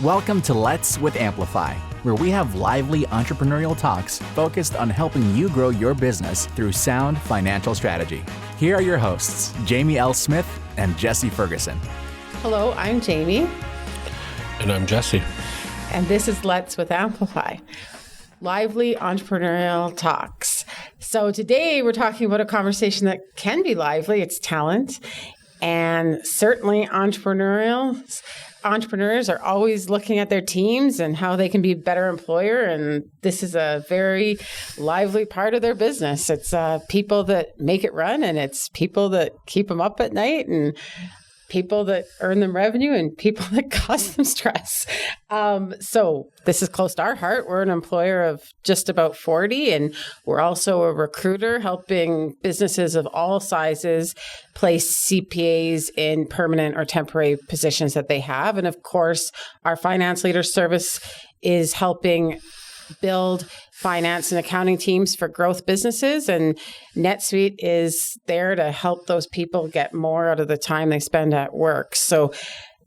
Welcome to Let's with Amplify, where we have lively entrepreneurial talks focused on helping you grow your business through sound financial strategy. Here are your hosts, Jamie L. Smith and Jesse Ferguson. Hello, I'm Jamie. And I'm Jesse. And this is Let's with Amplify, lively entrepreneurial talks. So today we're talking about a conversation that can be lively. It's talent. And certainly entrepreneurs are always looking at their teams and how they can be a better employer. And this is a very lively part of their business. It's people that make it run, and it's people that keep them up at night, and people that earn them revenue, and people that cause them stress. So this is close to our heart. We're an employer of just about 40, and we're also a recruiter helping businesses of all sizes place CPAs in permanent or temporary positions that they have. And of course, our finance leader service is helping build finance and accounting teams for growth businesses, and NetSuite is there to help those people get more out of the time they spend at work. So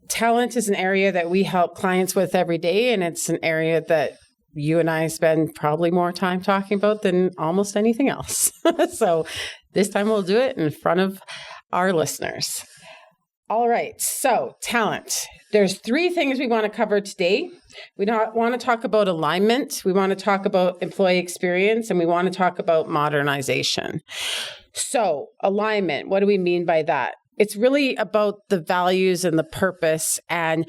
talent is an area that we help clients with every day, and it's an area that you and I spend probably more time talking about than almost anything else. So this time we'll do it in front of our listeners. All right, so talent. There's three things we want to cover today. We want to talk about alignment, we want to talk about employee experience, and we want to talk about modernization. So alignment, what do we mean by that? It's really about the values and the purpose and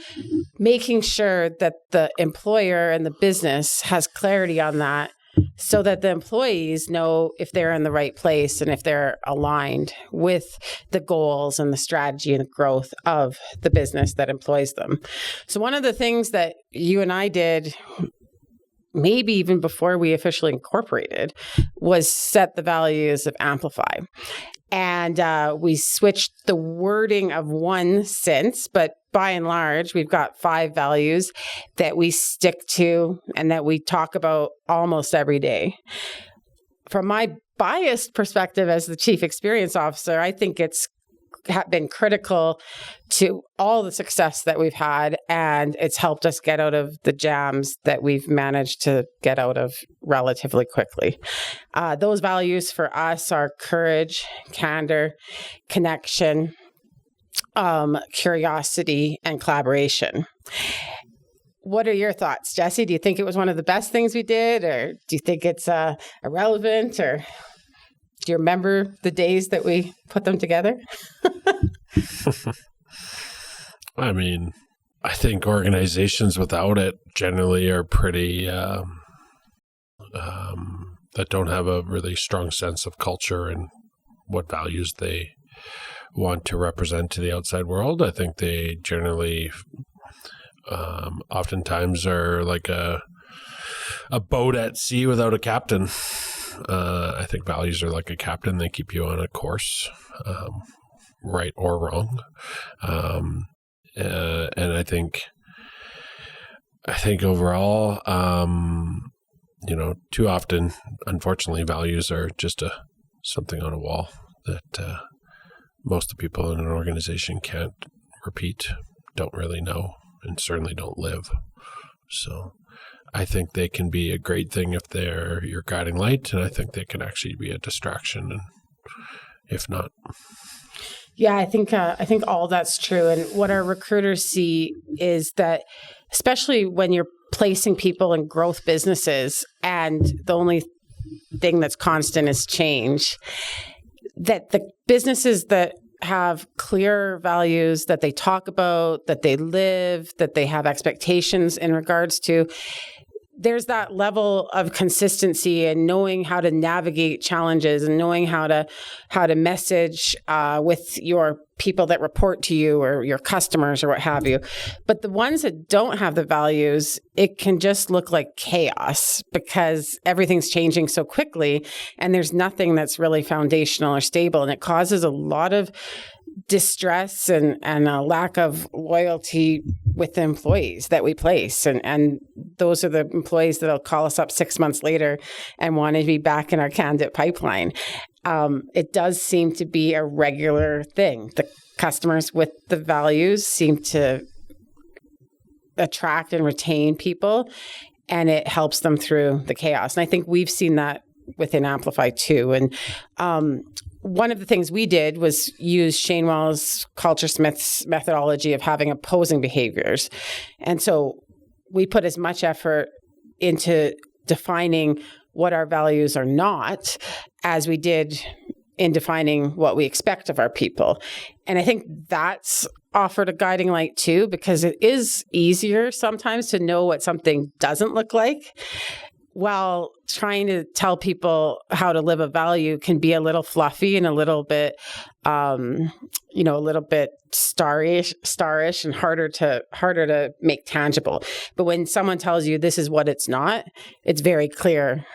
making sure that the employer and the business has clarity on that, so that the employees know if they're in the right place and if they're aligned with the goals and the strategy and the growth of the business that employs them. So one of the things that you and I did, maybe even before we officially incorporated, was set the values of Amplify. And we switched the wording of one since, but by and large, we've got 5 values that we stick to and that we talk about almost every day. From my biased perspective as the Chief Experience Officer, I think it's been critical to all the success that we've had, and it's helped us get out of the jams that we've managed to get out of relatively quickly. Those values for us are courage, candor, connection, curiosity, and collaboration. What are your thoughts, Jesse? Do you think it was one of the best things we did, or do you think it's irrelevant, or do you remember the days that we put them together? I mean, I think organizations without it generally are pretty, that don't have a really strong sense of culture and what values they want to represent to the outside world. I think they generally, oftentimes are like a boat at sea without a captain. I think values are like a captain. They keep you on a course, right or wrong. And I think overall, too often, unfortunately, values are just something on a wall that most of the people in an organization can't repeat, don't really know, and certainly don't live. So I think they can be a great thing if they're your guiding light, and I think they can actually be a distraction, and if not. Yeah, I think all that's true. And what our recruiters see is that, especially when you're placing people in growth businesses, and the only thing that's constant is change, that the businesses that have clear values that they talk about, that they live, that they have expectations in regards to, there's that level of consistency and knowing how to navigate challenges and knowing how to message with your people that report to you or your customers or what have you. But the ones that don't have the values, it can just look like chaos because everything's changing so quickly and there's nothing that's really foundational or stable, and it causes a lot of distress and a lack of loyalty with the employees that we place. And those are the employees that'll call us up 6 months later and want to be back in our candidate pipeline. It does seem to be a regular thing. The customers with the values seem to attract and retain people, and it helps them through the chaos. And I think we've seen that within Amplify too. And one of the things we did was use Shane Wall's Culture Smith's methodology of having opposing behaviors. And so we put as much effort into defining what our values are not as we did in defining what we expect of our people. And I think that's offered a guiding light too, because it is easier sometimes to know what something doesn't look like, while trying to tell people how to live a value can be a little fluffy and a little bit, a little bit starish and harder to make tangible. But when someone tells you this is what it's not, it's very clear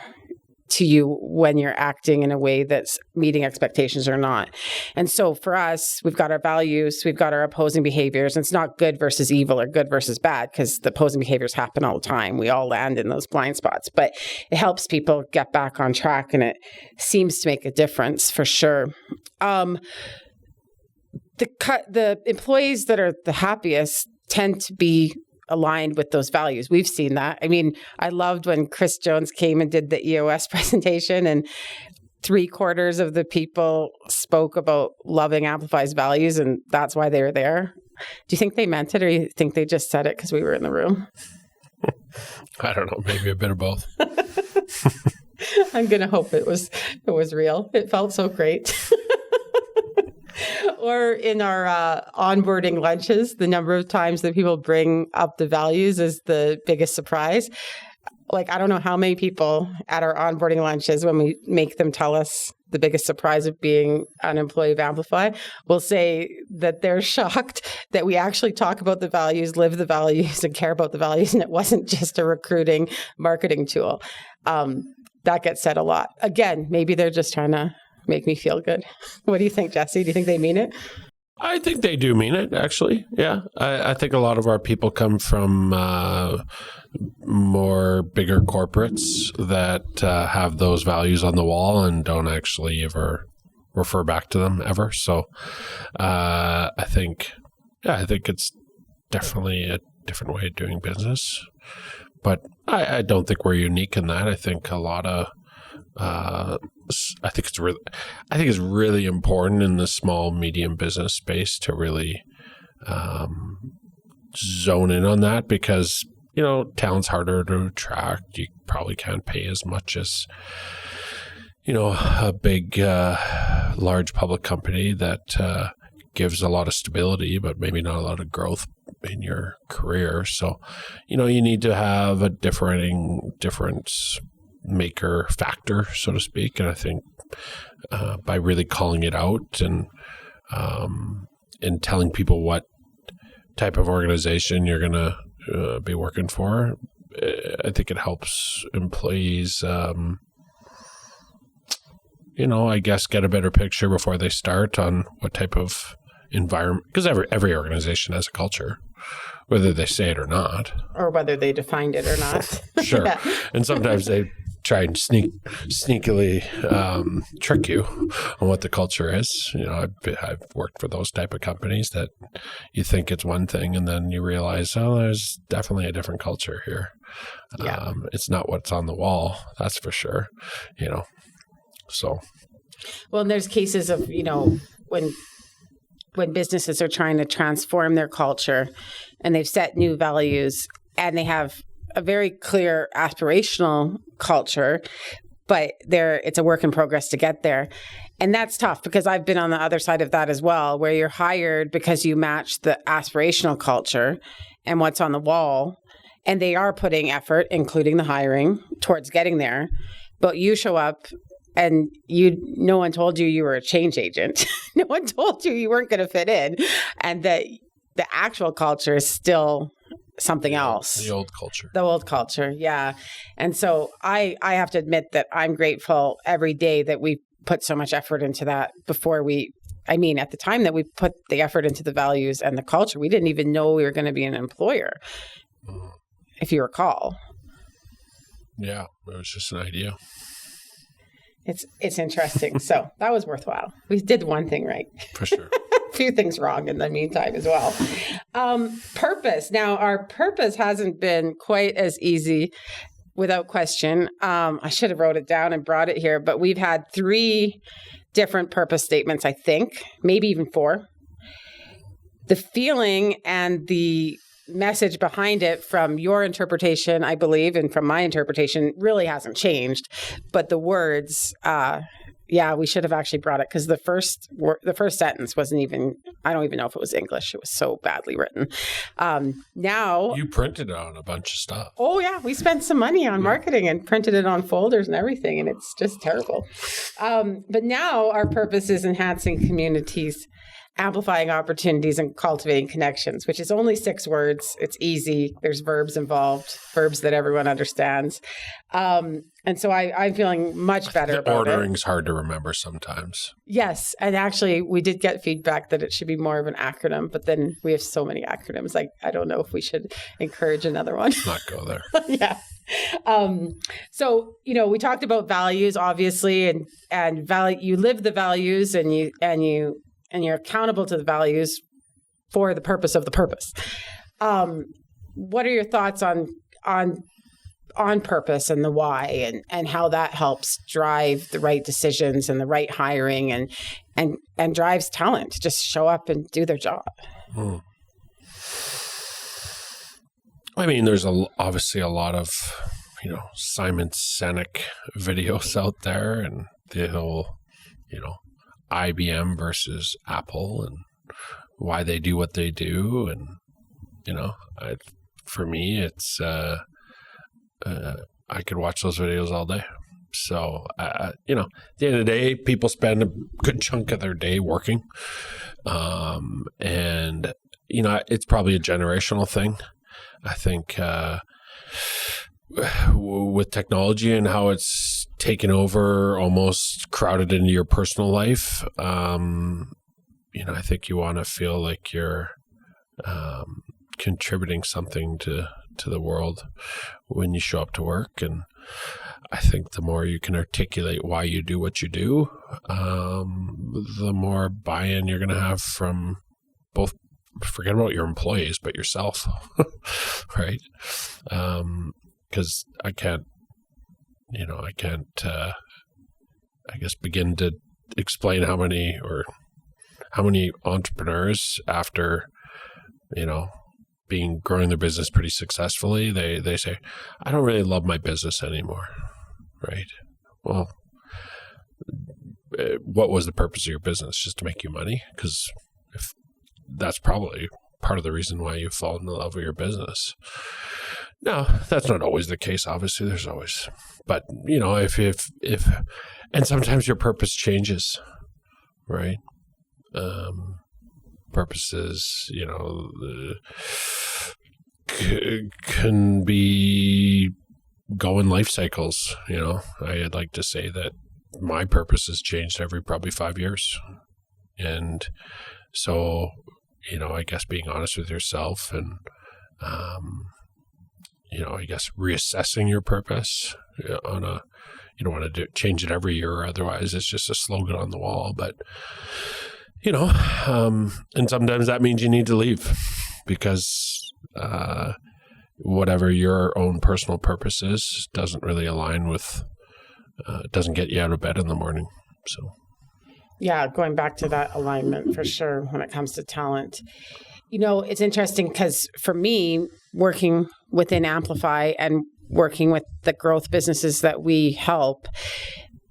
to you when you're acting in a way that's meeting expectations or not. And so for us, we've got our values, we've got our opposing behaviors. And it's not good versus evil or good versus bad, because the opposing behaviors happen all the time. We all land in those blind spots, but it helps people get back on track, and it seems to make a difference for sure. The employees that are the happiest tend to be aligned with those values. We've seen that. I mean, I loved when Chris Jones came and did the EOS presentation, and 3/4 of the people spoke about loving Amplify's values, and that's why they were there. Do you think they meant it, or do you think they just said it because we were in the room? I don't know. Maybe a bit of both. I'm going to hope it was real. It felt so great. Or in our onboarding lunches, the number of times that people bring up the values is the biggest surprise. Like, I don't know how many people at our onboarding lunches, when we make them tell us the biggest surprise of being an employee of Amplify, will say that they're shocked that we actually talk about the values, live the values, and care about the values, and it wasn't just a recruiting marketing tool. That gets said a lot. Again, maybe they're just trying to make me feel good. What do you think, Jesse? Do you think they mean it? I think they do mean it, actually. Yeah. I think a lot of our people come from more bigger corporates that have those values on the wall and don't actually ever refer back to them ever. So I think it's definitely a different way of doing business. But I don't think we're unique in that. I think a lot of I think it's really important in the small, medium business space to really zone in on that, because, talent's harder to attract. You probably can't pay as much as, a big, large public company that gives a lot of stability, but maybe not a lot of growth in your career. So, you need to have a difference maker factor, so to speak. And I think by really calling it out and telling people what type of organization you're going to be working for, I think it helps employees, I guess, get a better picture before they start on what type of environment, because every organization has a culture, whether they say it or not. Or whether they defined it or not. Sure. Yeah. And sometimes they try and sneakily trick you on what the culture is. I've worked for those type of companies that you think it's one thing, and then you realize, there's definitely a different culture here. Yeah. It's not what's on the wall, that's for sure. So. Well, and there's cases of, when businesses are trying to transform their culture and they've set new values and they have a very clear aspirational culture, but it's a work in progress to get there. And that's tough, because I've been on the other side of that as well, where you're hired because you match the aspirational culture and what's on the wall. And they are putting effort, including the hiring, towards getting there. But you show up and no one told you were a change agent. No one told you weren't going to fit in, and that the actual culture is still something else. The old culture. The old culture, yeah. And so I have to admit that I'm grateful every day that we put so much effort into that at the time that we put the effort into the values and the culture, we didn't even know we were going to be an employer, if you recall. Yeah, it was just an idea. It's interesting. So that was worthwhile. We did one thing right. For sure. few things wrong in the meantime as well. Purpose. Now, our purpose hasn't been quite as easy, without question. I should have wrote it down and brought it here, but we've had 3 different purpose statements, I think, maybe even 4. The feeling and the message behind it from your interpretation, I believe, and from my interpretation really hasn't changed. But the words, we should have actually brought it because the first sentence wasn't even, I don't even know if it was English. It was so badly written. Now. You printed it on a bunch of stuff. Oh, yeah. We spent some money on marketing and printed it on folders and everything. And it's just terrible. But now our purpose is enhancing communities, amplifying opportunities, and cultivating connections, which is only 6 words. It's easy. There's verbs involved, verbs that everyone understands. And so I'm feeling much better about it. The ordering's hard to remember sometimes. Yes. And actually, we did get feedback that it should be more of an acronym, but then we have so many acronyms. Like, I don't know if we should encourage another one. Not go there. Yeah. So, we talked about values, obviously, and value. You live the values and you're accountable to the values for the purpose of the purpose. What are your thoughts on purpose and the why and how that helps drive the right decisions and the right hiring and drives talent to just show up and do their job? I mean, there's obviously a lot of, Simon Sinek videos out there and the whole, IBM versus Apple and why they do what they do. And, for me, it's, I could watch those videos all day. So, at the end of the day, people spend a good chunk of their day working. And, it's probably a generational thing. I think, with technology and how it's taken over, almost crowded into your personal life, I think you want to feel like you're contributing something to the world when you show up to work. And I think the more you can articulate why you do what you do, the more buy-in you're going to have from both, forget about your employees, but yourself, right? Because I can't, I guess, begin to explain how many entrepreneurs after, growing their business pretty successfully, they say, I don't really love my business anymore, right? Well, what was the purpose of your business? Just to make you money? Because if that's probably part of the reason why you fall in love with your business. No, that's not always the case. Obviously, there's always, but if and sometimes your purpose changes, right? Purposes, can be go in life cycles. I'd like to say that my purpose has changed every probably 5 years, and so I guess being honest with yourself and I guess reassessing your purpose on a, you don't want to change it every year, otherwise it's just a slogan on the wall. But, and sometimes that means you need to leave because whatever your own personal purpose is doesn't really align with, doesn't get you out of bed in the morning. So. Yeah, going back to that alignment for sure when it comes to talent. It's interesting because for me, working within Amplify and working with the growth businesses that we help,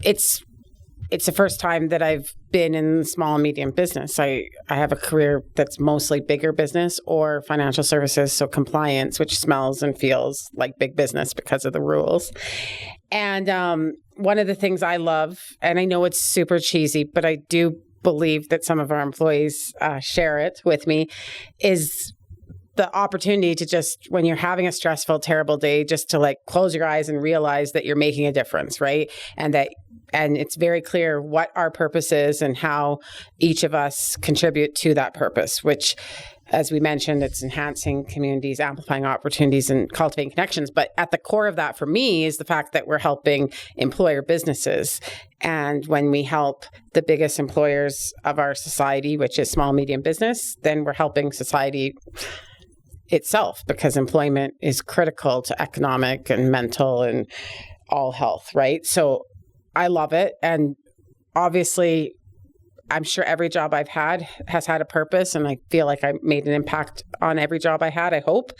it's the first time that I've been in small and medium business. I have a career that's mostly bigger business or financial services, so compliance, which smells and feels like big business because of the rules. And one of the things I love, and I know it's super cheesy, but I do believe that some of our employees share it with me, is the opportunity to just, when you're having a stressful, terrible day, just to close your eyes and realize that you're making a difference, right? And it's very clear what our purpose is and how each of us contribute to that purpose, which as we mentioned, it's enhancing communities, amplifying opportunities, and cultivating connections. But at the core of that for me is the fact that we're helping employer businesses. And when we help the biggest employers of our society, which is small, medium business, then we're helping society itself, because employment is critical to economic and mental and all health, right? So I love it. And obviously, I'm sure every job I've had has had a purpose, and I feel like I made an impact on every job I had, I hope,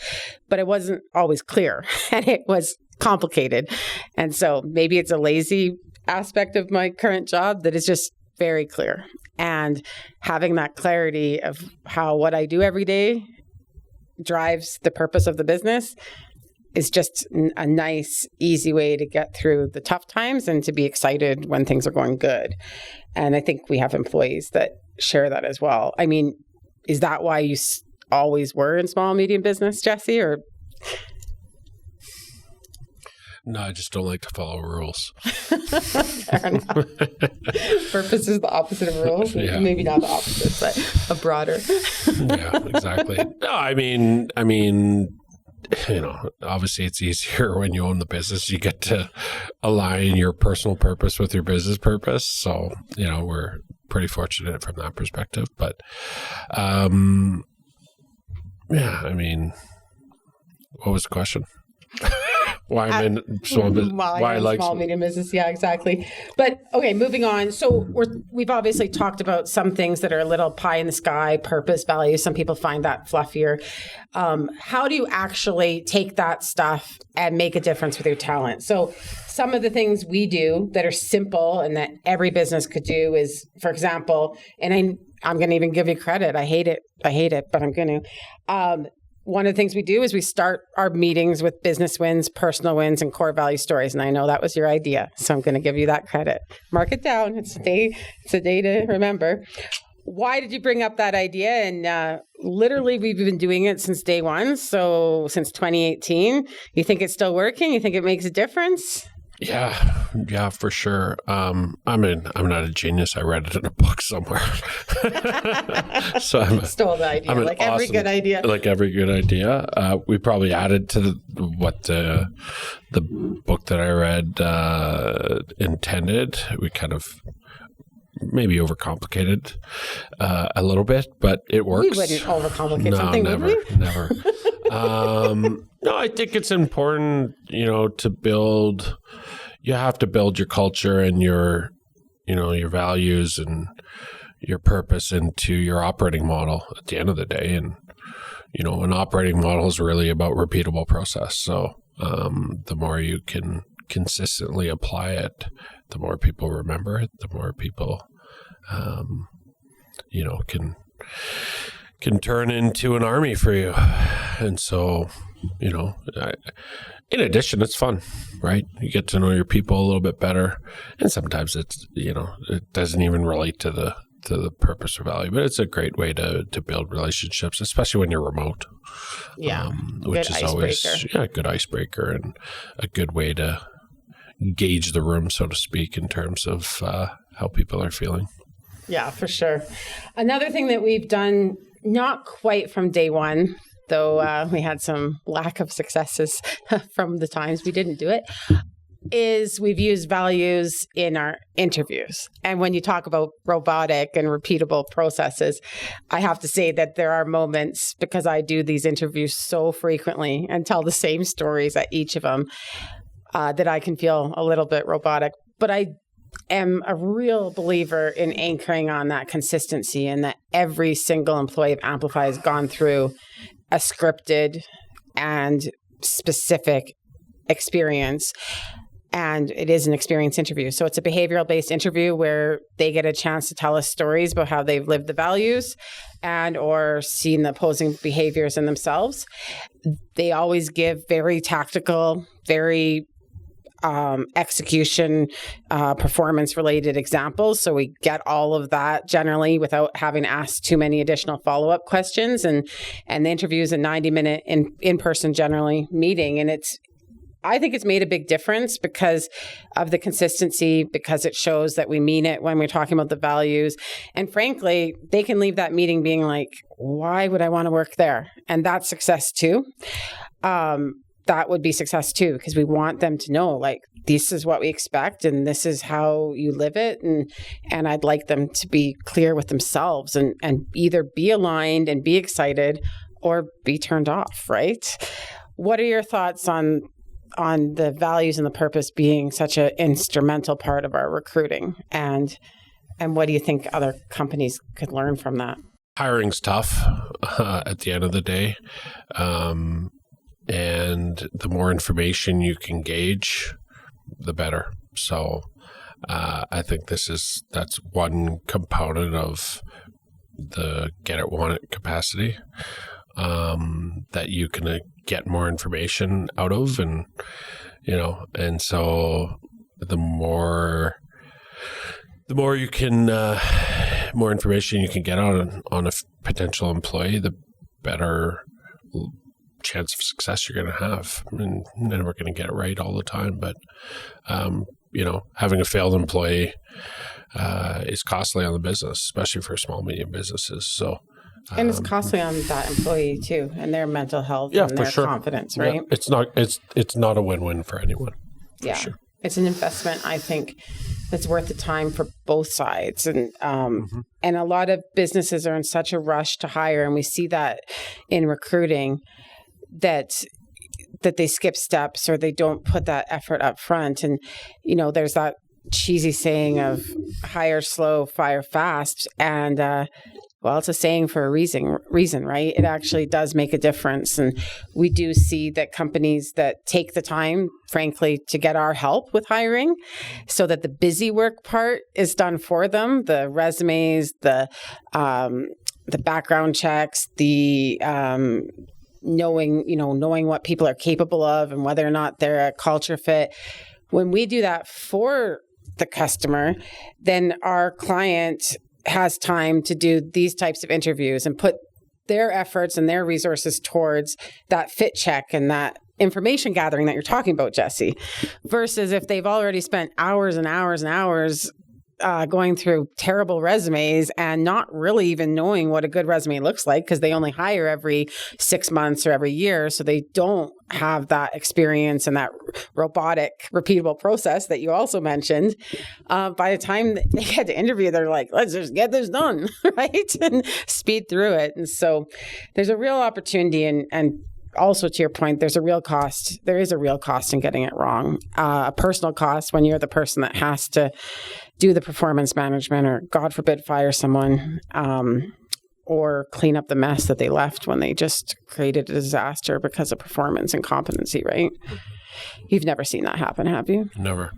but it wasn't always clear and it was complicated. And so maybe it's a lazy aspect of my current job that is just very clear. And having that clarity of how what I do every day drives the purpose of the business is just a nice, easy way to get through the tough times and to be excited when things are going good. And I think we have employees that share that as well. I mean, is that why you always were in small and medium business, Jesse? Or No, I just don't like to follow rules. Fair enough. Purpose is the opposite of rules. Yeah. Maybe not the opposite, but a broader. Yeah, exactly. No, I mean, obviously it's easier when you own the business. You get to align your personal purpose with your business purpose. So, we're pretty fortunate from that perspective. But, what was the question? Why I'm in small business? Why I like small, medium business. Yeah, exactly. But okay, moving on. So we've obviously talked about some things that are a little pie in the sky, purpose, values. Some people find that fluffier. How do you actually take that stuff and make a difference with your talent? So some of the things we do that are simple and that every business could do is, for example, and I'm going to even give you credit. I hate it, but I'm going to. One of the things we do is we start our meetings with business wins, personal wins, and core value stories. And I know that was your idea, so I'm going to give you that credit. Mark it down. It's a day to remember. Why did you bring up that idea? And literally, we've been doing it since day one. So since 2018. You think it's still working? You think it makes a difference? Yeah, for sure. I'm not a genius. I read it in a book somewhere. So stole the idea, like every good idea. Like every good idea. We probably added to the book that I read intended. We kind of maybe overcomplicated a little bit, but it works. We wouldn't overcomplicate something, never, would we? Never. No, I think it's important, to build. You have to build your culture and your values and your purpose into your operating model at the end of the day. And, an operating model is really about repeatable process. So the more you can consistently apply it, the more people remember it, the more people, can turn into an army for you. And so, in addition, it's fun, right? You get to know your people a little bit better. And sometimes it's, it doesn't even relate to the purpose or value, but it's a great way to build relationships, especially when you're remote. Yeah. Which is always a good icebreaker and a good way to gauge the room, so to speak, in terms of how people are feeling. Yeah, for sure. Another thing that we've done, not quite from day one, though we had some lack of successes from the times we didn't do it, is we've used values in our interviews. And when you talk about robotic and repeatable processes, I have to say that there are moments, because I do these interviews so frequently and tell the same stories at each of them, that I can feel a little bit robotic. But I am a real believer in anchoring on that consistency, and that every single employee of Amplify has gone through a scripted and specific experience. And it is an experience interview. So it's a behavioral-based interview where they get a chance to tell us stories about how they've lived the values and or seen the opposing behaviors in themselves. They always give very tactical, very execution, performance-related examples. So we get all of that generally without having asked too many additional follow-up questions. And the interview is a 90-minute in-person generally meeting. And I think it's made a big difference because of the consistency, because it shows that we mean it when we're talking about the values. And frankly, they can leave that meeting being like, why would I want to work there? And that's success too. That would be success too, because we want them to know, like, this is what we expect and this is how you live it. And I'd like them to be clear with themselves and either be aligned and be excited or be turned off, right? What are your thoughts on the values and the purpose being such an instrumental part of our recruiting? And what do you think other companies could learn from that? Hiring's tough at the end of the day. And the more information you can gauge, the better. So I think that's one component of the get it, want it capacity that you can get more information out of. And, and so the more you can, more information you can get on a potential employee, the better chance of success you're going to have. And we're going to get it right all the time. But, having a failed employee is costly on the business, especially for small, medium businesses. So, and it's costly on that employee too, and their mental health and their confidence, right? Yeah, it's not a win-win for anyone. For sure. It's an investment, I think, that's worth the time for both sides. And and a lot of businesses are in such a rush to hire, and we see that in recruiting, that they skip steps or they don't put that effort up front. And, there's that cheesy saying of hire slow, fire fast. And, it's a saying for a reason, right? It actually does make a difference. And we do see that companies that take the time, frankly, to get our help with hiring so that the busy work part is done for them, the resumes, the background checks, the knowing what people are capable of and whether or not they're a culture fit. When we do that for the customer, then our client has time to do these types of interviews and put their efforts and their resources towards that fit check and that information gathering that you're talking about, Jesse, versus if they've already spent hours and hours and hours going through terrible resumes and not really even knowing what a good resume looks like because they only hire every 6 months or every year. So they don't have that experience and that robotic, repeatable process that you also mentioned. By the time they get to interview, they're like, let's just get this done, right? And speed through it. And so there's a real opportunity and also, to your point, there's a real cost. There is a real cost in getting it wrong. A personal cost when you're the person that has to do the performance management or, God forbid, fire someone or clean up the mess that they left when they just created a disaster because of performance and competency, right? You've never seen that happen, have you? Never.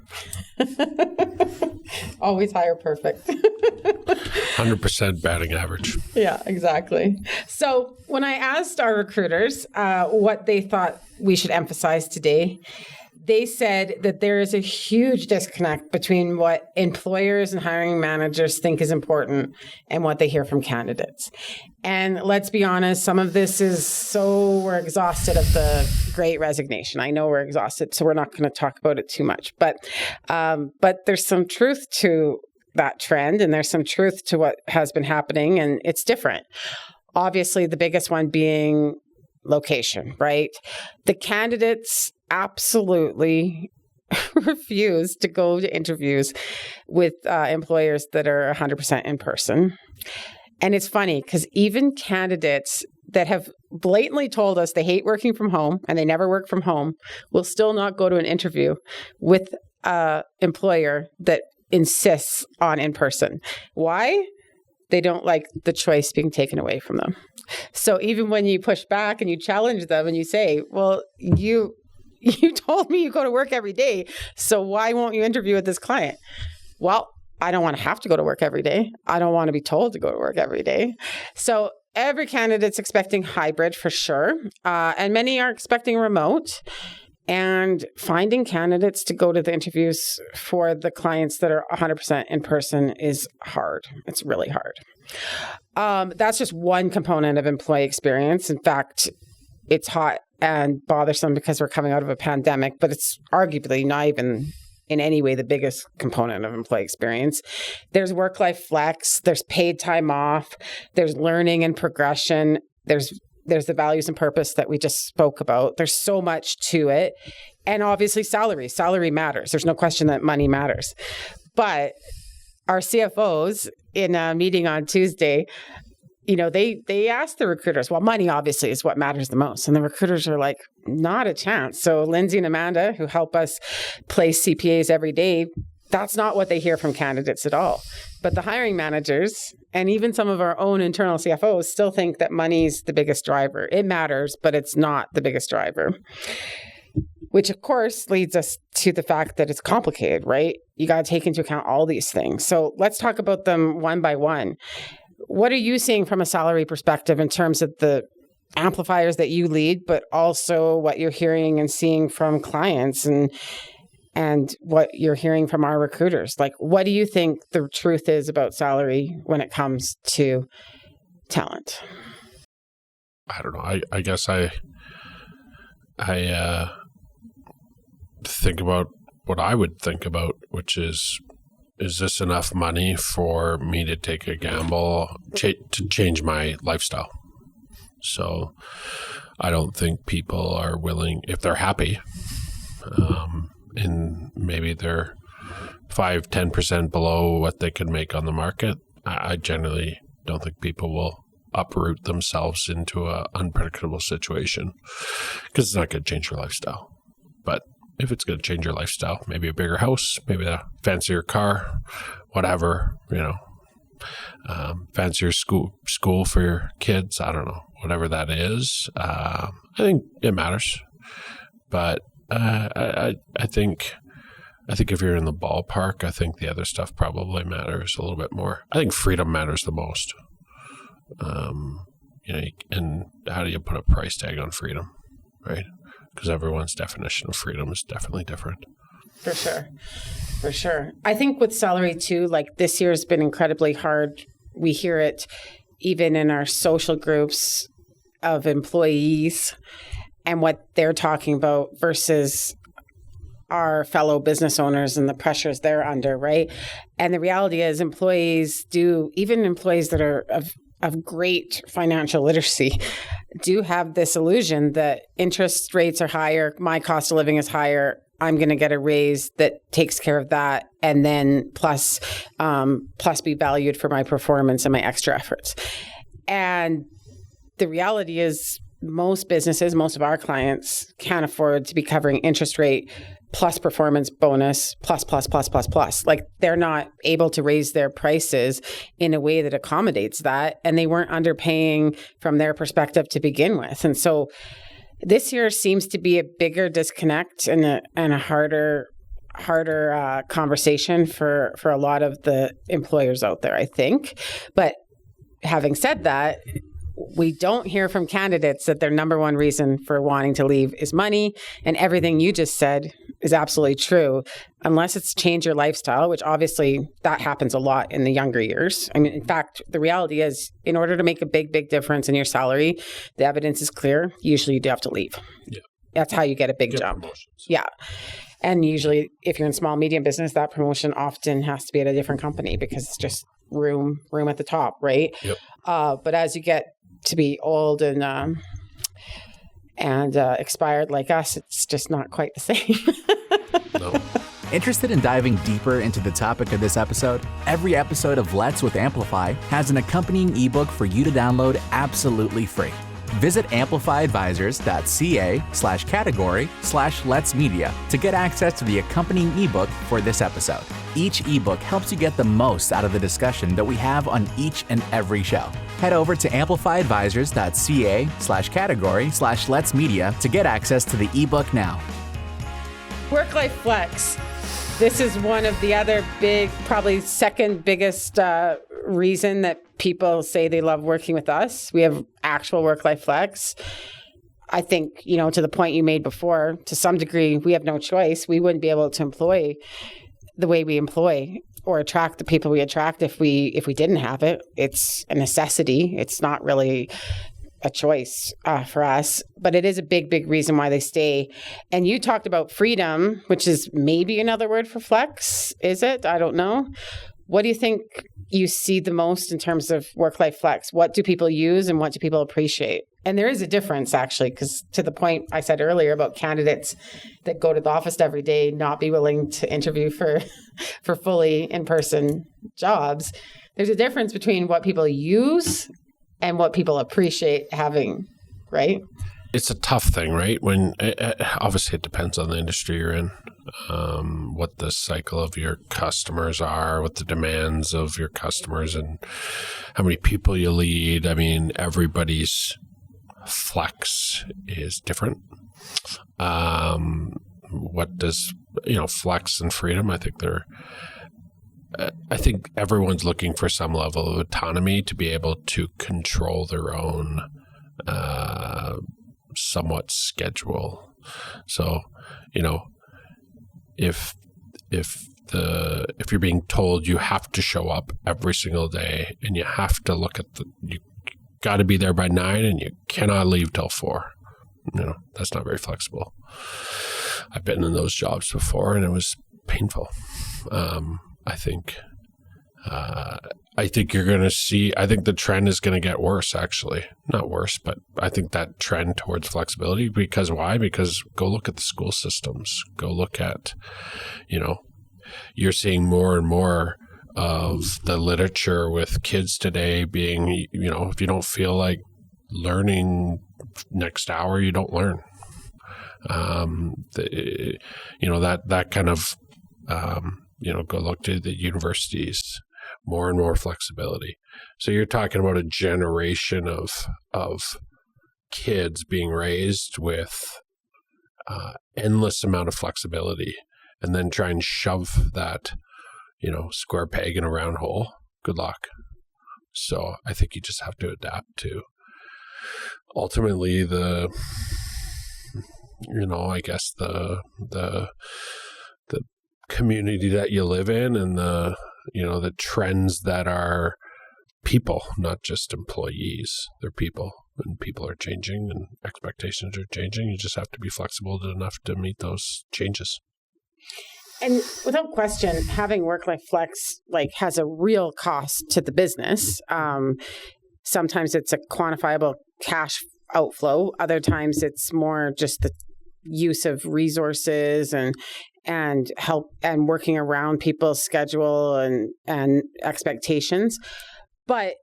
Always hire perfect. 100% batting average. Yeah, exactly. So when I asked our recruiters what they thought we should emphasize today, they said that there is a huge disconnect between what employers and hiring managers think is important and what they hear from candidates. And let's be honest, some of this is we're exhausted of the Great Resignation. I know we're exhausted, so we're not going to talk about it too much. But there's some truth to that trend, and there's some truth to what has been happening, and it's different. Obviously, the biggest one being location, right? The candidates absolutely refuse to go to interviews with employers that are 100% in person. And it's funny because even candidates that have blatantly told us they hate working from home and they never work from home will still not go to an interview with an employer that insists on in person. Why? They don't like the choice being taken away from them. So even when you push back and you challenge them and you say, well, you told me you go to work every day, so why won't you interview with this client? Well, I don't want to have to go to work every day. I don't want to be told to go to work every day. So every candidate's expecting hybrid for sure. And many are expecting remote. And finding candidates to go to the interviews for the clients that are 100% in person is hard. It's really hard. That's just one component of employee experience. In fact, it's hot and bothersome because we're coming out of a pandemic, but it's arguably not even in any way the biggest component of employee experience. There's work-life flex, there's paid time off, there's learning and progression, there's the values and purpose that we just spoke about. There's so much to it. And obviously salary. Salary matters. There's no question that money matters. But our CFOs in a meeting on Tuesday, they asked the recruiters, well, money obviously is what matters the most. And the recruiters are like, not a chance. So Lindsay and Amanda, who help us place CPAs every day, that's not what they hear from candidates at all. But the hiring managers and even some of our own internal CFOs still think that money's the biggest driver. It matters, but it's not the biggest driver. Which, of course, leads us to the fact that it's complicated, right? You got to take into account all these things. So let's talk about them one by one. What are you seeing from a salary perspective in terms of the amplifiers that you lead, but also what you're hearing and seeing from clients and what you're hearing from our recruiters? Like, what do you think the truth is about salary when it comes to talent? I don't know. I guess I think about what I would think about, which is this enough money for me to take a gamble to change my lifestyle? So I don't think people are willing, if they're happy, and maybe they're 5-10% below what they could make on the market, I generally don't think people will uproot themselves into an unpredictable situation, because it's not going to change your lifestyle. But if it's going to change your lifestyle, maybe a bigger house, maybe a fancier car, whatever, fancier school for your kids, I don't know, whatever that is. I think it matters. But I think if you're in the ballpark, I think the other stuff probably matters a little bit more. I think freedom matters the most. And how do you put a price tag on freedom, right? Because everyone's definition of freedom is definitely different. For sure. I think with salary too, like this year has been incredibly hard. We hear it even in our social groups of employees and what they're talking about versus our fellow business owners and the pressures they're under, right? And the reality is even employees that are of great financial literacy do have this illusion that interest rates are higher, my cost of living is higher, I'm going to get a raise that takes care of that, and then plus be valued for my performance and my extra efforts. And the reality is most businesses, most of our clients can't afford to be covering interest rate plus performance bonus, plus. Like they're not able to raise their prices in a way that accommodates that. And they weren't underpaying from their perspective to begin with. And so this year seems to be a bigger disconnect and a harder conversation for a lot of the employers out there, I think. But having said that, we don't hear from candidates that their number one reason for wanting to leave is money. And everything you just said is absolutely true, unless it's change your lifestyle, which obviously that happens a lot in the younger years. I mean, in fact, the reality is in order to make a big difference in your salary, the evidence is clear. Usually you do have to leave. Yeah. That's how you get a big jump. Promotions. Yeah. And usually if you're in small, medium business, that promotion often has to be at a different company because it's just room at the top, right? Yep. But as you get to be old and expired like us, it's just not quite the same. No. Interested in diving deeper into the topic of this episode? Every episode of Let's with Amplify has an accompanying ebook for you to download absolutely free. Visit amplifyadvisors.ca/category/Let's Media to get access to the accompanying ebook for this episode. Each ebook helps you get the most out of the discussion that we have on each and every show. Head over to amplifyadvisors.ca/category/Let's Media to get access to the ebook now. Work-life flex. This is one of the other big, probably second biggest reason that people say they love working with us. We have actual work-life flex. I think, to the point you made before, to some degree, we have no choice. We wouldn't be able to employ the way we employ or attract the people we attract if we didn't have it. It's a necessity. It's not really a choice for us, but it is a big, big reason why they stay. And you talked about freedom, which is maybe another word for flex. Is it? I don't know. What do you think you see the most in terms of work-life flex? What do people use and what do people appreciate? And there is a difference, actually, because to the point I said earlier about candidates that go to the office every day, not be willing to interview for fully in-person jobs, there's a difference between what people use and what people appreciate having, right? It's a tough thing, right? When obviously it depends on the industry you're in, what the cycle of your customers are, what the demands of your customers, and how many people you lead. I mean, everybody's flex is different. What does flex and freedom? I think everyone's looking for some level of autonomy to be able to control their own somewhat schedule. So, if you're being told you have to show up every single day and you have to look at you got to be there by 9 and you cannot leave till 4, that's not very flexible. I've been in those jobs before and it was painful. I think you're going to see, I think the trend is going to get worse, actually. Not worse, but I think that trend towards flexibility. Because why? Because go look at the school systems. Go look at, you're seeing more and more of the literature with kids today being, if you don't feel like learning next hour, you don't learn. That kind of, go look to the universities. More and more flexibility. So you're talking about a generation of kids being raised with endless amount of flexibility, and then try and shove that, square peg in a round hole. Good luck. So I think you just have to adapt to ultimately the community that you live in and the trends that are people, not just employees. They're people, and people are changing and expectations are changing. You just have to be flexible enough to meet those changes. And without question, having work-life flex has a real cost to the business. Sometimes it's a quantifiable cash outflow. Other times it's more just the use of resources and help and working around people's schedule and expectations. But,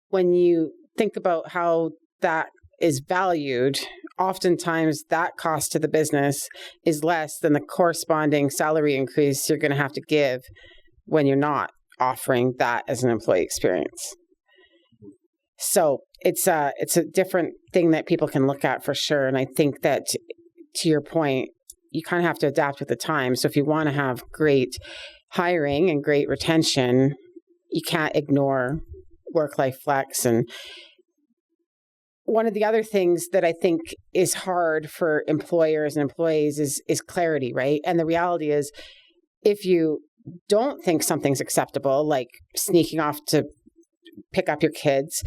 when you think about how that is valued, oftentimes that cost to the business is less than the corresponding salary increase you're going to have to give when you're not offering that as an employee experience. So it's a different thing that people can look at for sure. And I think that, to your point, you kind of have to adapt with the time. So if you want to have great hiring and great retention, you can't ignore work-life flex. And one of the other things that I think is hard for employers and employees is clarity, right? And the reality is, if you don't think something's acceptable, like sneaking off to pick up your kids,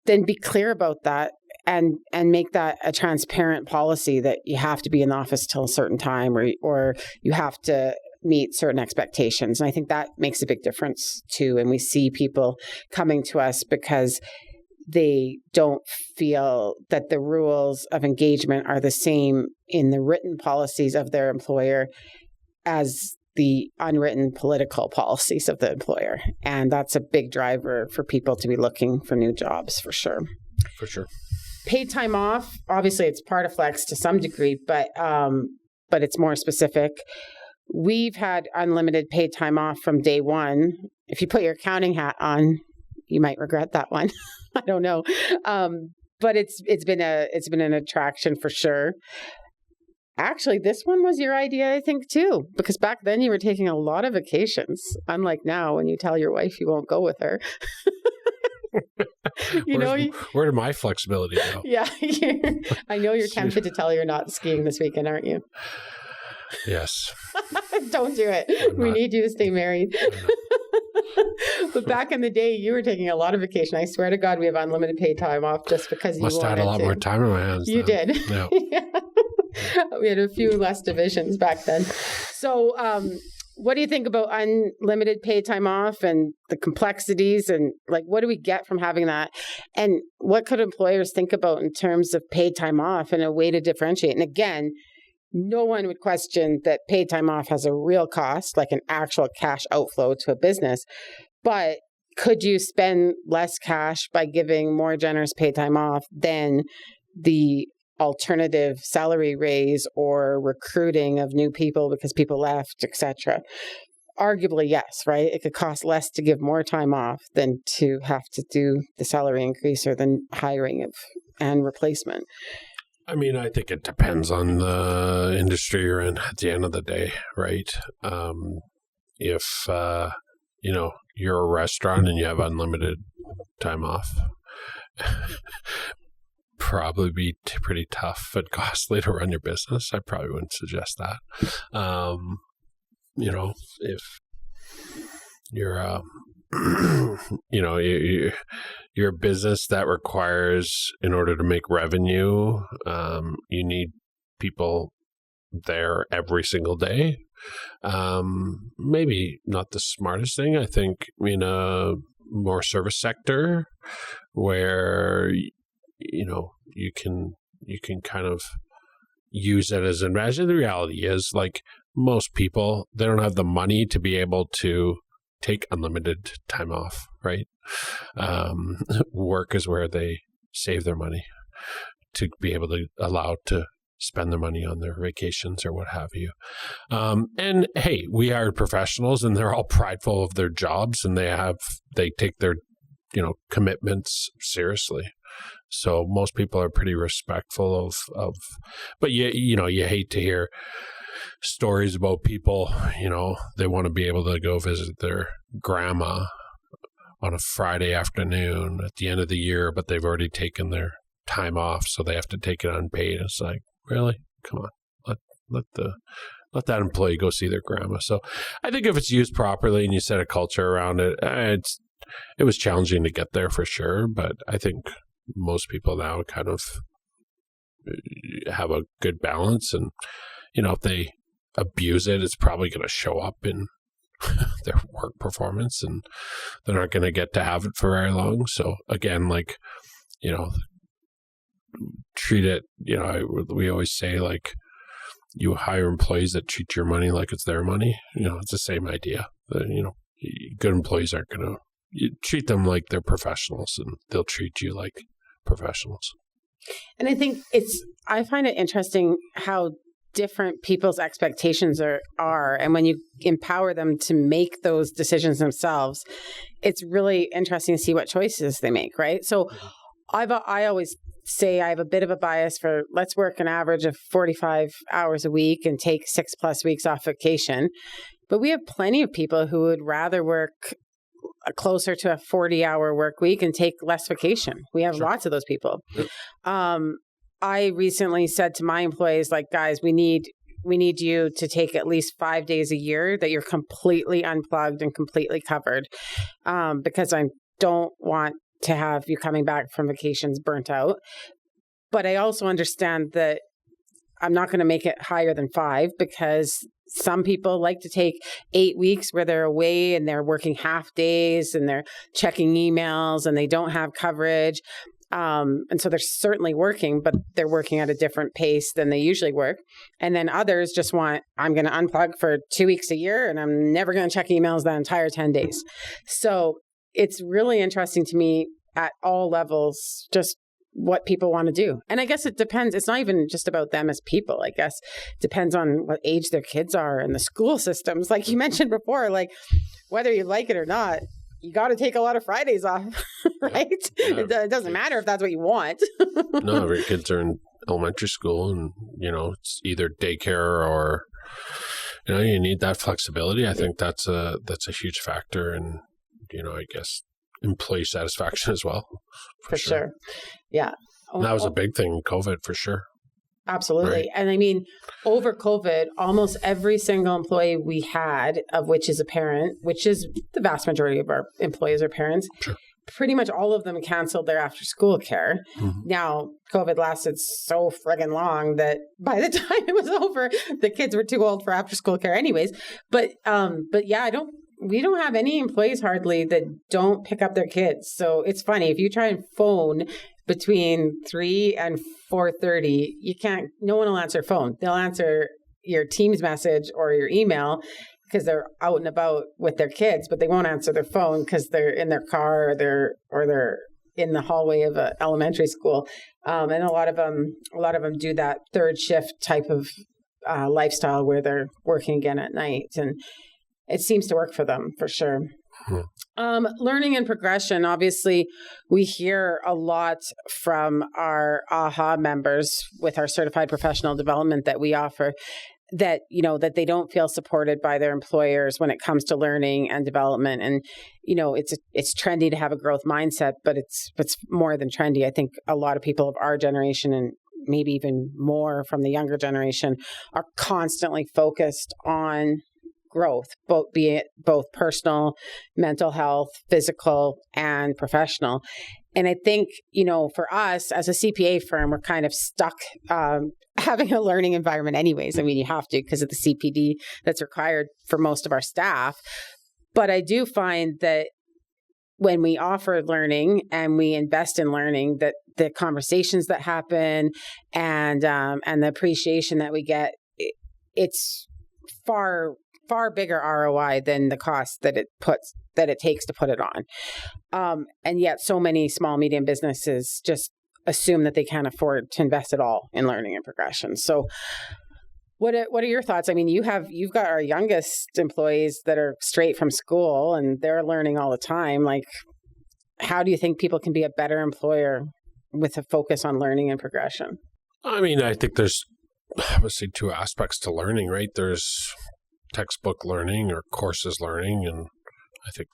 then be clear about that. And make that a transparent policy that you have to be in the office till a certain time or you have to meet certain expectations. And I think that makes a big difference too. And we see people coming to us because they don't feel that the rules of engagement are the same in the written policies of their employer as the unwritten political policies of the employer. And that's a big driver for people to be looking for new jobs, for sure. For sure. Paid time off, obviously it's part of flex to some degree, but it's more specific. We've had unlimited paid time off from day one. If you put your accounting hat on, you might regret that one. I don't know. But it's been an attraction for sure. Actually, this one was your idea, I think, too, because back then you were taking a lot of vacations, unlike now when you tell your wife you won't go with her. Where did my flexibility go? Yeah. I know you're tempted to tell her you're not skiing this weekend, aren't you? Yes. Don't do it. We need you to stay married. But back in the day, you were taking a lot of vacation. I swear to God, we have unlimited paid time off just because you Must have had a lot more time in my hands. You then. did. Yeah. We had a few less divisions back then. So what do you think about unlimited paid time off and the complexities and like what do we get from having that? And what could employers think about in terms of paid time off and a way to differentiate? And again, no one would question that paid time off has a real cost, like an actual cash outflow to a business. But could you spend less cash by giving more generous paid time off than the alternative salary raise or recruiting of new people because people left, etc.? Arguably, yes, right? It could cost less to give more time off than to have to do the salary increase or the hiring of and replacement. I mean, I think it depends on the industry you're in at the end of the day, right? If, you're a restaurant and you have unlimited time off, probably be pretty tough and costly to run your business. I probably wouldn't suggest that. If you're, you're a business that requires, in order to make revenue, you need people there every single day. Maybe not the smartest thing. I think in a more service sector where you can kind of use it as an advantage. The reality is, like most people, they don't have the money to be able to take unlimited time off, right? Work is where they save their money to be able to allow to spend their money on their vacations or what have you. And hey, we are professionals and they're all prideful of their jobs and they take their, commitments seriously. So most people are pretty respectful of, but you hate to hear stories about people, they want to be able to go visit their grandma on a Friday afternoon at the end of the year, but they've already taken their time off, so they have to take it unpaid. It's like, really? Come on. Let that employee go see their grandma. So I think if it's used properly and you set a culture around it, it was challenging to get there for sure, but I think most people now kind of have a good balance, and if they abuse it, it's probably going to show up in their work performance, and they're not going to get to have it for very long. So again, treat it, we always say, like, you hire employees that treat your money like it's their money. It's the same idea. Good employees aren't going to, you treat them like they're professionals, and they'll treat you like professionals. And I think I find it interesting how different people's expectations are. And when you empower them to make those decisions themselves, it's really interesting to see what choices they make, right? So I always say I have a bit of a bias for let's work an average of 45 hours a week and take 6+ weeks off vacation. But we have plenty of people who would rather work closer to a 40-hour work week and take less vacation. We have lots of those people. Yep. I recently said to my employees, like, guys, we need you to take at least 5 days a year that you're completely unplugged and completely covered, because I don't want to have you coming back from vacations burnt out. But I also understand that I'm not going to make it higher than 5, because some people like to take 8 weeks where they're away and they're working half days and they're checking emails and they don't have coverage. And so they're certainly working, but they're working at a different pace than they usually work. And then others just I'm going to unplug for 2 weeks a year and I'm never going to check emails that entire 10 days. So it's really interesting to me at all levels, just what people want to do. And I guess it depends. It's not even just about them as people. I guess it depends on what age their kids are and the school systems. Like you mentioned before, like whether you like it or not, you got to take a lot of Fridays off, right? Yeah. It doesn't matter if that's what you want. No, every kids are in elementary school and, it's either daycare or, you need that flexibility. I think that's a huge factor in, I guess, employee satisfaction as well. For sure. Yeah. And that was a big thing in COVID, for sure. Absolutely. Right. And I mean, over COVID, almost every single employee we had, of which is a parent, which is the vast majority of our employees are parents, Sure. pretty much all of them canceled their after school care. Mm-hmm. Now, COVID lasted so friggin' long that by the time it was over, the kids were too old for after school care anyways. But yeah, we don't have any employees hardly that don't pick up their kids. So it's funny, if you try and phone between 3 and 4:30, no one will answer phone. They'll answer your Teams message or your email because they're out and about with their kids, but they won't answer their phone because they're in their car or they're in the hallway of an elementary school. And a lot of them do that third shift type of lifestyle where they're working again at night, and it seems to work for them for sure. Learning and progression. Obviously, we hear a lot from our AHA members with our certified professional development that we offer that, that they don't feel supported by their employers when it comes to learning and development. And, it's trendy to have a growth mindset, but it's more than trendy. I think a lot of people of our generation and maybe even more from the younger generation are constantly focused on growth, be it both personal, mental health, physical, and professional. And I think, for us as a CPA firm, we're kind of stuck having a learning environment anyways. I mean, you have to because of the CPD that's required for most of our staff. But I do find that when we offer learning and we invest in learning, that the conversations that happen and the appreciation that we get, it's far bigger ROI than the cost that it takes to put it on. And yet so many small, medium businesses just assume that they can't afford to invest at all in learning and progression. So what are your thoughts? I mean, you've got our youngest employees that are straight from school and they're learning all the time. Like, how do you think people can be a better employer with a focus on learning and progression? I mean, I think there's obviously two aspects to learning, right? There's textbook learning or courses learning, and I think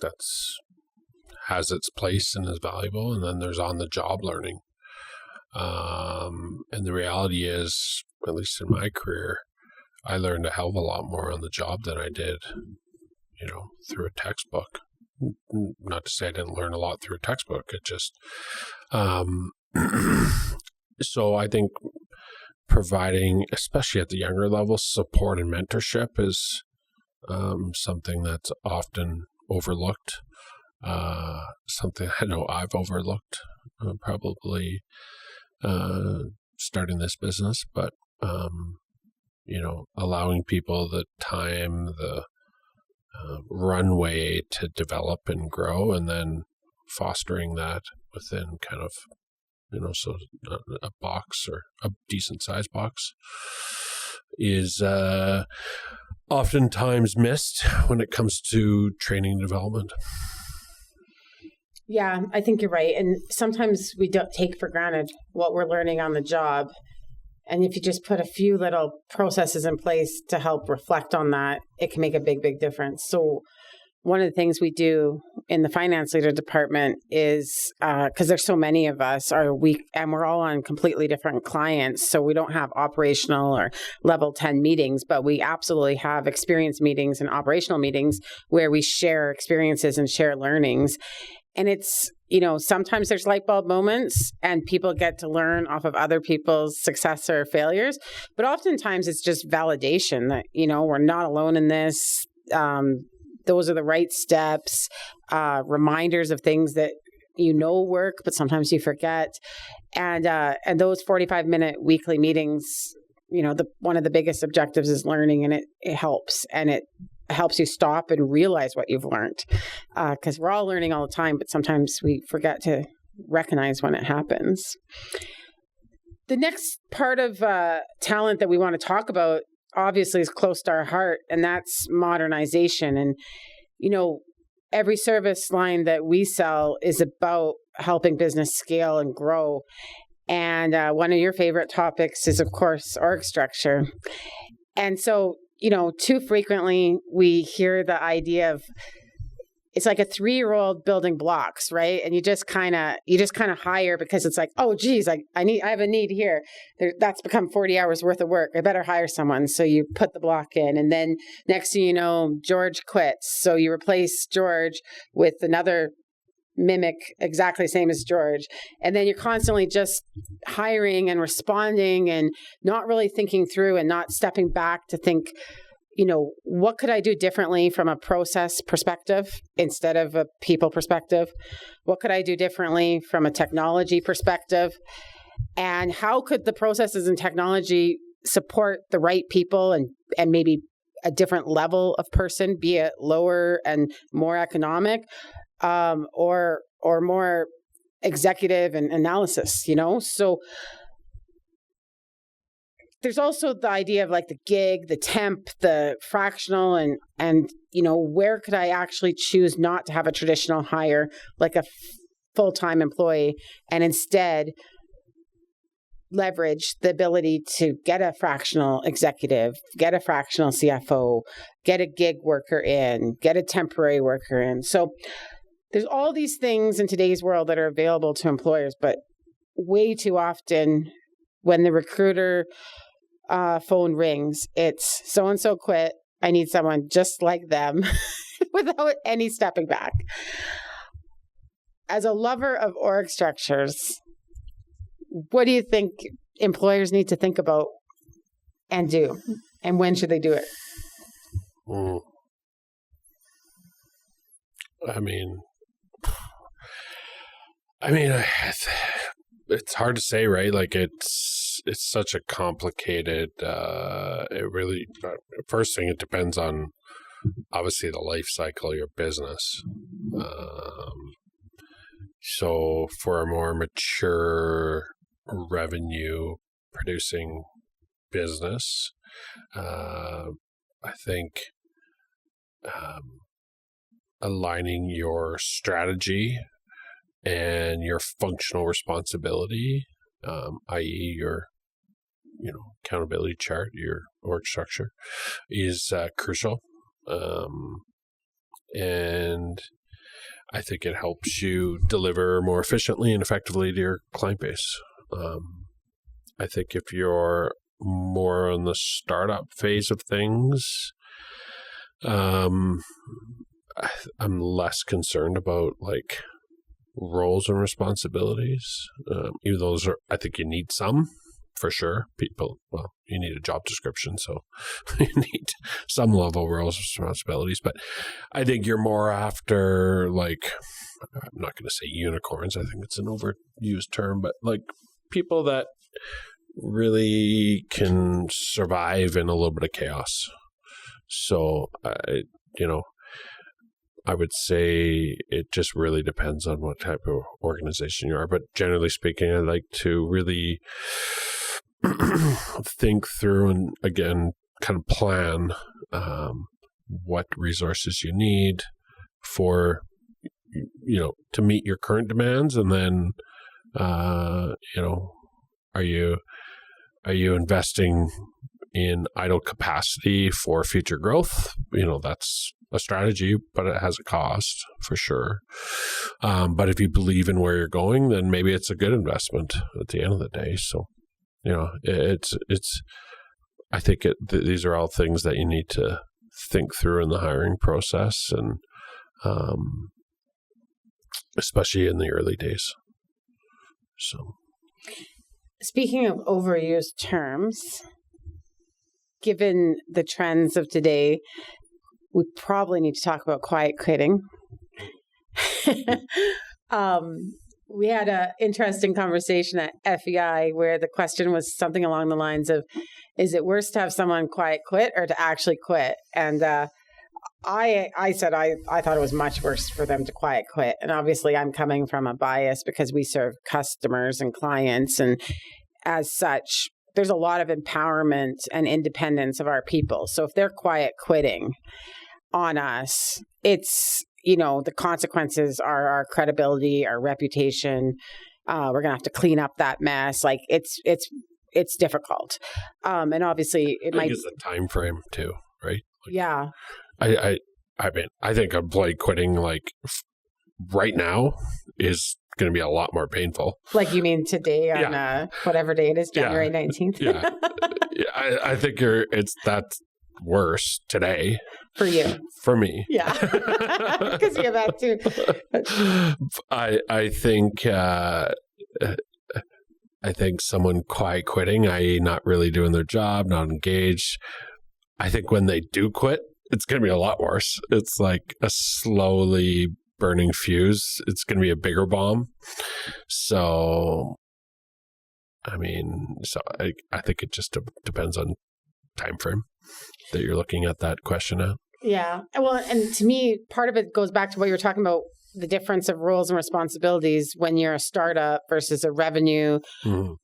has its place and is valuable. And then there's on-the-job learning. And the reality is, at least in my career, I learned a hell of a lot more on the job than I did, through a textbook. Not to say I didn't learn a lot through a textbook. It just, so I think providing, especially at the younger levels, support and mentorship is something that's often overlooked. Something I know I've overlooked, probably starting this business, but allowing people the time, the runway to develop and grow, and then fostering that within kind of, so a box or a decent sized box is oftentimes missed when it comes to training and development. Yeah, I think you're right. And sometimes we don't take for granted what we're learning on the job. And if you just put a few little processes in place to help reflect on that, it can make a big, big difference. So one of the things we do in the finance leader department is, because there's so many of us, and we're all on completely different clients, so we don't have operational or level 10 meetings, but we absolutely have experience meetings and operational meetings where we share experiences and share learnings. And it's, sometimes there's light bulb moments and people get to learn off of other people's success or failures. But oftentimes it's just validation that, we're not alone in this. Those are the right steps, reminders of things that work, but sometimes you forget. And those 45-minute weekly meetings, one of the biggest objectives is learning, and it helps. And it helps you stop and realize what you've learned, because we're all learning all the time, but sometimes we forget to recognize when it happens. The next part of talent that we want to talk about obviously is close to our heart, and that's modernization. And, every service line that we sell is about helping business scale and grow. And one of your favorite topics is, of course, org structure. And so, too frequently we hear the idea of it's like a 3-year-old building blocks, right? And you just kind of hire because it's like, oh, geez, I have a need here. That's become 40 hours worth of work. I better hire someone. So you put the block in, and then next thing you know, George quits. So you replace George with another mimic exactly the same as George. And then you're constantly just hiring and responding and not really thinking through and not stepping back to think, what could I do differently from a process perspective instead of a people perspective? What could I do differently from a technology perspective? And how could the processes and technology support the right people and maybe a different level of person, be it lower and more economic, or more executive and analysis, So there's also the idea of like the gig, the temp, the fractional, and where could I actually choose not to have a traditional hire like a full-time employee and instead leverage the ability to get a fractional executive, get a fractional CFO, get a gig worker in, get a temporary worker in. So there's all these things in today's world that are available to employers, but way too often when the recruiter phone rings, it's so-and-so quit. I need someone just like them without any stepping back. As a lover of org structures, what do you think employers need to think about and do? And when should they do it? I mean, it's hard to say, right? Like it's such a complicated, first thing, it depends on obviously the life cycle of your business. So for a more mature revenue producing business, I think aligning your strategy and your functional responsibility, i.e. your accountability chart, your org structure, is crucial. And I think it helps you deliver more efficiently and effectively to your client base. I think if you're more on the startup phase of things, I'm less concerned about like roles and responsibilities. Even those I think you need some for sure. You need a job description, so you need some level of roles and responsibilities. But I think you're more after, like, I'm not going to say unicorns. I think it's an overused term, but like people that really can survive in a little bit of chaos. So, I would say it just really depends on what type of organization you are. But generally speaking, I like to really think through and, again, kind of plan what resources you need for, to meet your current demands. And then, are you investing in idle capacity for future growth? That's a strategy, but it has a cost for sure. But if you believe in where you're going, then maybe it's a good investment at the end of the day. So, I think these are all things that you need to think through in the hiring process, and especially in the early days. So, speaking of overused terms, given the trends of today, we probably need to talk about quiet quitting. We had an interesting conversation at FEI where the question was something along the lines of, is it worse to have someone quiet quit or to actually quit? And I said I thought it was much worse for them to quiet quit. And obviously I'm coming from a bias because we serve customers and clients. And as such, there's a lot of empowerment and independence of our people. So if they're quiet quitting on us, it's, the consequences are our credibility, our reputation. We're going to have to clean up that mess. Like it's difficult. And obviously it might. It's a time frame too, right? Yeah. I I mean, I think employee quitting right now is going to be a lot more painful. Like you mean today on whatever day it is, January 19th? Yeah. I think that's worse today. For you. For me. Yeah. Because you have that too. I think someone quiet quitting, i.e. not really doing their job, not engaged. I think when they do quit, it's going to be a lot worse. It's like a slowly burning fuse. It's going to be a bigger bomb. So, I mean, I think it just depends on time frame that you're looking at that question at. Yeah. Well, and to me, part of it goes back to what you were talking about, the difference of roles and responsibilities when you're a startup versus a revenue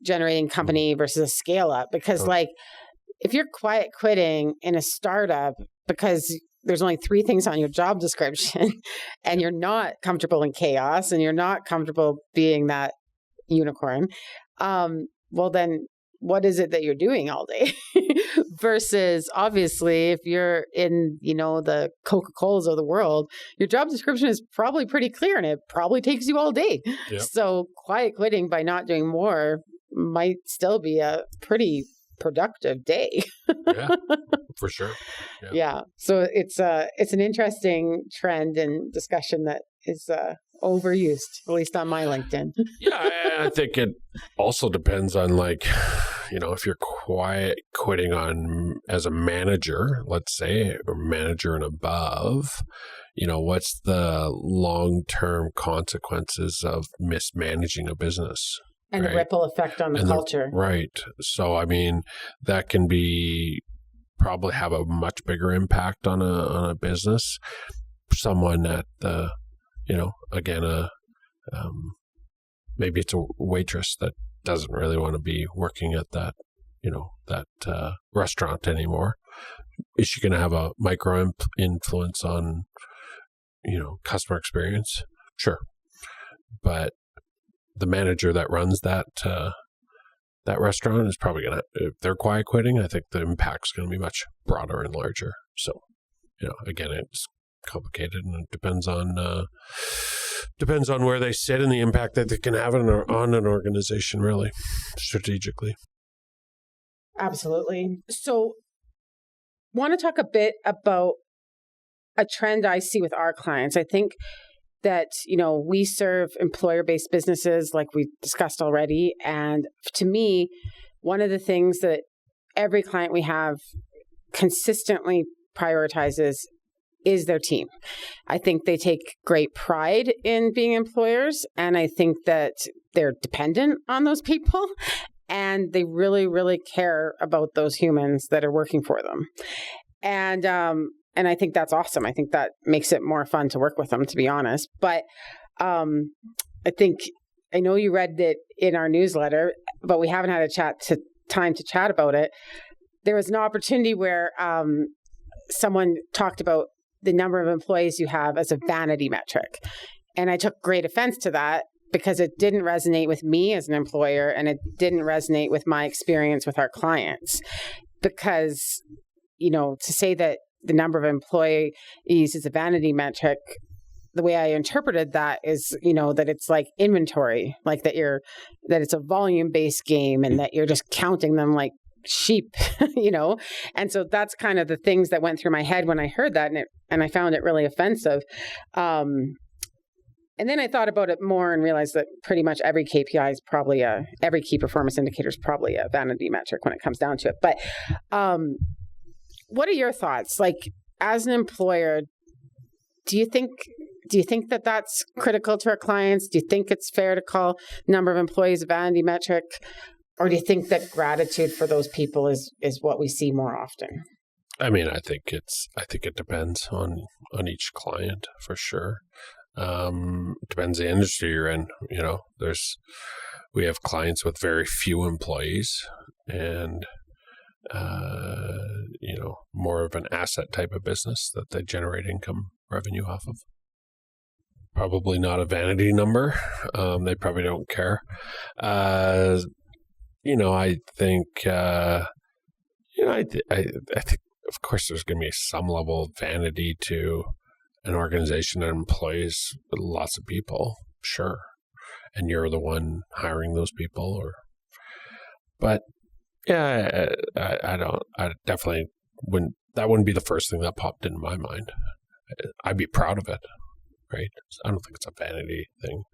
generating company versus a scale up. Because if you're quiet quitting in a startup because there's only 3 things on your job description and you're not comfortable in chaos and you're not comfortable being that unicorn, well, then what is it that you're doing all day? Versus obviously if you're in, the Coca-Colas of the world, your job description is probably pretty clear and it probably takes you all day. Yep. So quiet quitting by not doing more might still be a pretty productive day. Yeah, for sure. Yeah. So it's an interesting trend and discussion that is overused, at least on my LinkedIn. Yeah, I think it also depends on if you're quiet quitting on as a manager, let's say, or manager and above, what's the long-term consequences of mismanaging a business? And the ripple effect on the culture. Right. So, I mean, that can probably have a much bigger impact on a business. Someone at the, again, maybe it's a waitress that doesn't really want to be working at that, that restaurant anymore. Is she going to have a micro influence on, customer experience? Sure. But the manager that runs that restaurant is probably going to, if they're quiet quitting, I think the impact's going to be much broader and larger. So, again, it's complicated and it depends on where they sit and the impact that they can have on an organization, really, strategically. Absolutely. So, want to talk a bit about a trend I see with our clients. I think that, we serve employer-based businesses like we discussed already. And to me, one of the things that every client we have consistently prioritizes is their team. I think they take great pride in being employers, and I think that they're dependent on those people, and they really, really care about those humans that are working for them. And I think that's awesome. I think that makes it more fun to work with them, to be honest. But I know you read it in our newsletter, but we haven't had time to chat about it. There was an opportunity where someone talked about the number of employees you have as a vanity metric. And I took great offense to that because it didn't resonate with me as an employer and it didn't resonate with my experience with our clients. Because, to say that the number of employees is a vanity metric, the way I interpreted that is, that it's like inventory, like that it's a volume-based game and that you're just counting them like sheep, And so that's kind of the things that went through my head when I heard that, and I found it really offensive. And then I thought about it more and realized that pretty much every KPI is probably every key performance indicator is probably a vanity metric when it comes down to it. But what are your thoughts? Like, as an employer, do you think that that's critical to our clients? Do you think it's fair to call number of employees a vanity metric? Or do you think that gratitude for those people is what we see more often? I mean, I think it depends on each client for sure. Depends the industry you're in. We have clients with very few employees and more of an asset type of business that they generate income revenue off of. Probably not a vanity number. They probably don't care. I think, I think, of course, there's going to be some level of vanity to an organization that employs lots of people, sure, and you're the one hiring those people, but yeah, I definitely wouldn't. That wouldn't be the first thing that popped into my mind. I'd be proud of it, right? I don't think it's a vanity thing.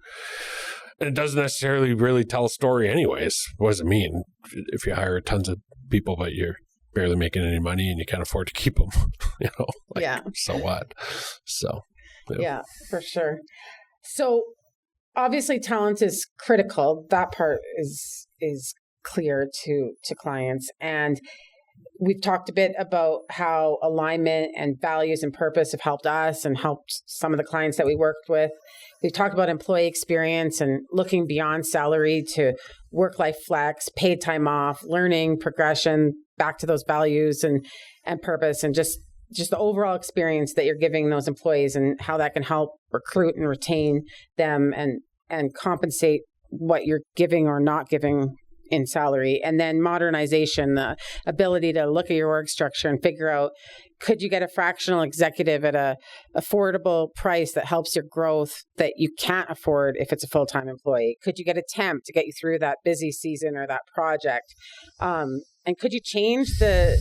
And it doesn't necessarily really tell a story anyways. What does it mean if you hire tons of people, but you're barely making any money and you can't afford to keep them? So what? So, yeah, for sure. So obviously talent is critical. That part is clear to clients. And we've talked a bit about how alignment and values and purpose have helped us and helped some of the clients that we worked with. We've talked about employee experience and looking beyond salary to work-life flex, paid time off, learning, progression, back to those values and purpose, and just the overall experience that you're giving those employees and how that can help recruit and retain them and compensate what you're giving or not giving in salary. And then modernization, the ability to look at your org structure and figure out, could you get a fractional executive at a affordable price that helps your growth that you can't afford if it's a full-time employee? Could you get a temp to get you through that busy season or that project? And could you change the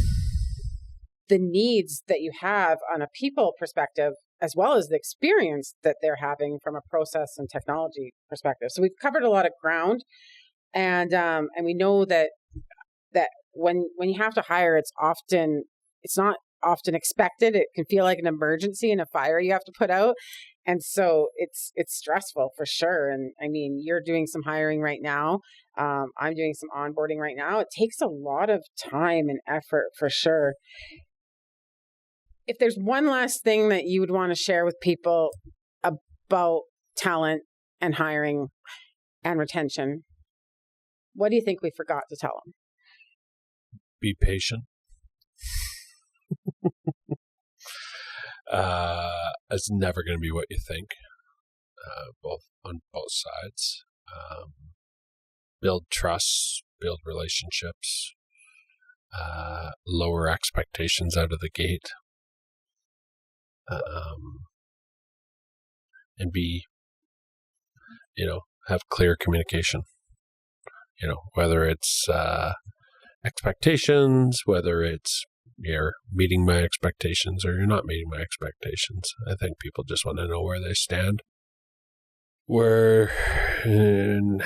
needs that you have on a people perspective, as well as the experience that they're having from a process and technology perspective? So we've covered a lot of ground. And we know that when you have to hire, it's not often expected. It can feel like an emergency and a fire you have to put out. And so it's stressful for sure. And I mean, you're doing some hiring right now. I'm doing some onboarding right now. It takes a lot of time and effort for sure. If there's one last thing that you would want to share with people about talent and hiring and retention, what do you think we forgot to tell them? Be patient. It's never going to be what you think, on both sides. Build trust, build relationships, lower expectations out of the gate, and have clear communication. Whether it's expectations, whether it's you're meeting my expectations or you're not meeting my expectations. I think people just want to know where they stand. And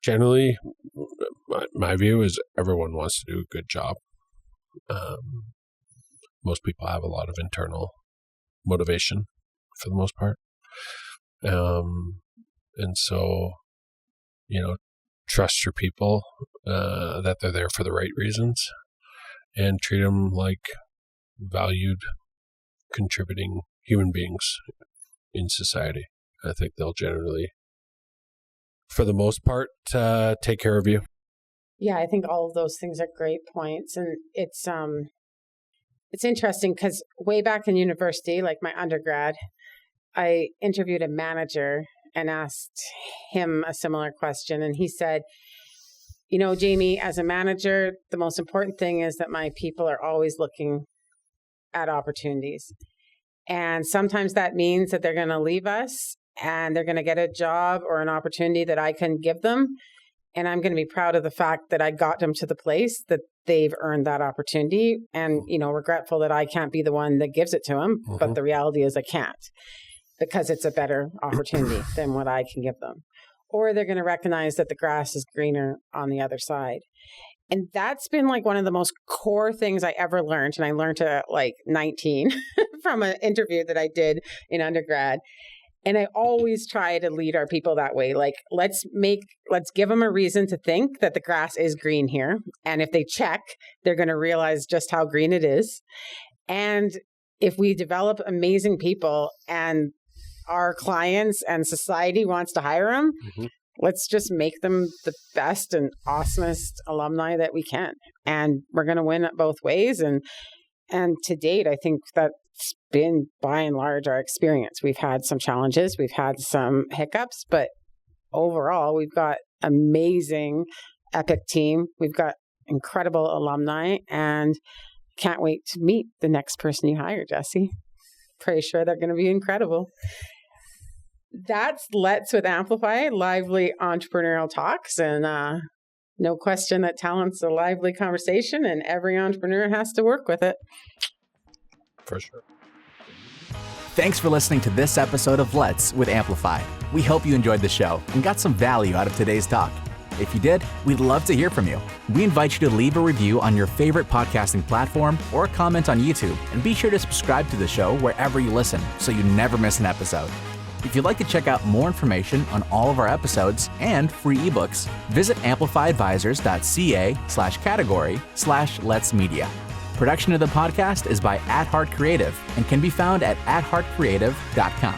generally, my view is everyone wants to do a good job. Most people have a lot of internal motivation for the most part. And so, trust your people, that they're there for the right reasons, and treat them like valued, contributing human beings in society. I think they'll generally, for the most part, take care of you. Yeah, I think all of those things are great points. And it's interesting because way back in university, like my undergrad, I interviewed a manager and asked him a similar question. And he said, Jamie, as a manager, the most important thing is that my people are always looking at opportunities. And sometimes that means that they're going to leave us and they're going to get a job or an opportunity that I can give them. And I'm going to be proud of the fact that I got them to the place that they've earned that opportunity, and, regretful that I can't be the one that gives it to them. Mm-hmm. But the reality is I can't, because it's a better opportunity than what I can give them. Or they're going to recognize that the grass is greener on the other side. And that's been like one of the most core things I ever learned. And I learned it at like 19 from an interview that I did in undergrad. And I always try to lead our people that way. Like, let's give them a reason to think that the grass is green here. And if they check, they're going to realize just how green it is. And if we develop amazing people and our clients and society wants to hire them, mm-hmm. let's just make them the best and awesomest alumni that we can. And we're going to win it both ways. And to date, I think that's been by and large our experience. We've had some challenges, we've had some hiccups, but overall, we've got amazing, epic team. We've got incredible alumni, and can't wait to meet the next person you hire, Jesse. pretty sure they're going to be incredible. That's Let's with Amplify, lively entrepreneurial talks. And no question that talent's a lively conversation and every entrepreneur has to work with it. For sure. Thanks for listening to this episode of Let's with Amplify. We hope you enjoyed the show and got some value out of today's talk. If you did, we'd love to hear from you. We invite you to leave a review on your favorite podcasting platform or comment on YouTube, and be sure to subscribe to the show wherever you listen so you never miss an episode. If you'd like to check out more information on all of our episodes and free ebooks, visit amplifyadvisors.ca/category/Let's Media. Production of the podcast is by @Heart Creative and can be found at @heartcreative.com.